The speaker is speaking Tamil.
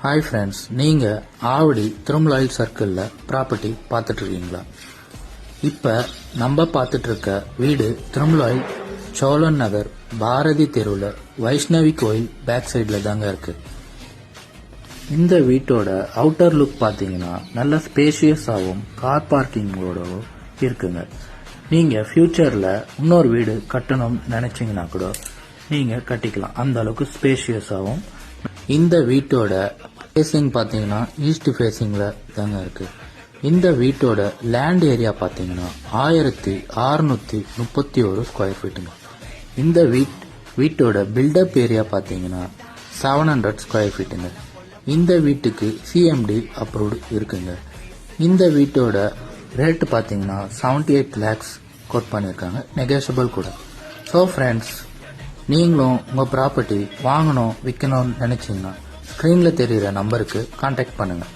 ஹாய் ஃப்ரெண்ட்ஸ், நீங்கள் ஆவடி திருமலாயில் சர்க்கிளில் ப்ராப்பர்ட்டி பார்த்துட்ருக்கீங்களா? இப்போ நம்ம பார்த்துட்ருக்க வீடு திருமலாயில் சோழன் நகர் பாரதி தெருவில் வைஷ்ணவி கோயில் பேக் சைடில் தாங்க இருக்குது. இந்த வீட்டோட அவுட்டர் லுக் பார்த்தீங்கன்னா நல்ல ஸ்பேஷியஸாகவும் கார் பார்க்கிங்கோடவும் இருக்குங்க. நீங்கள் ஃப்யூச்சரில் இன்னொரு வீடு கட்டணும்னு நினச்சிங்கன்னா கூட நீங்கள் கட்டிக்கலாம், அந்த அளவுக்கு ஸ்பேஷியஸாகவும். இந்த வீட்டோட ஃபேஸிங் பார்த்தீங்கன்னா ஈஸ்ட் ஃபேஸிங்கில் தாங்க இருக்குது. இந்த வீட்டோட லேண்ட் ஏரியா பார்த்தீங்கன்னா 1631 ஸ்கொயர் ஃபீட்டுங்க. இந்த வீட்டோட பில்டப் ஏரியா பார்த்தீங்கன்னா 700 ஸ்கொயர் ஃபீட்டுங்க. இந்த வீட்டுக்கு சிஎம்டி அப்ரூவ்டு இருக்குங்க. இந்த வீட்டோட ரேட்டு பார்த்தீங்கன்னா 78 lakhs கோட் பண்ணியிருக்காங்க, நெகோஷியபிள் கூட. ஸோ ஃப்ரெண்ட்ஸ், நீங்களும் உங்கள் ப்ராப்பர்ட்டி வாங்கணும் விற்கணும்னு நினச்சிங்கன்னா ஸ்க்ரீனில் தெரிகிற நம்பருக்கு கான்டாக்ட் பண்ணுங்கள்.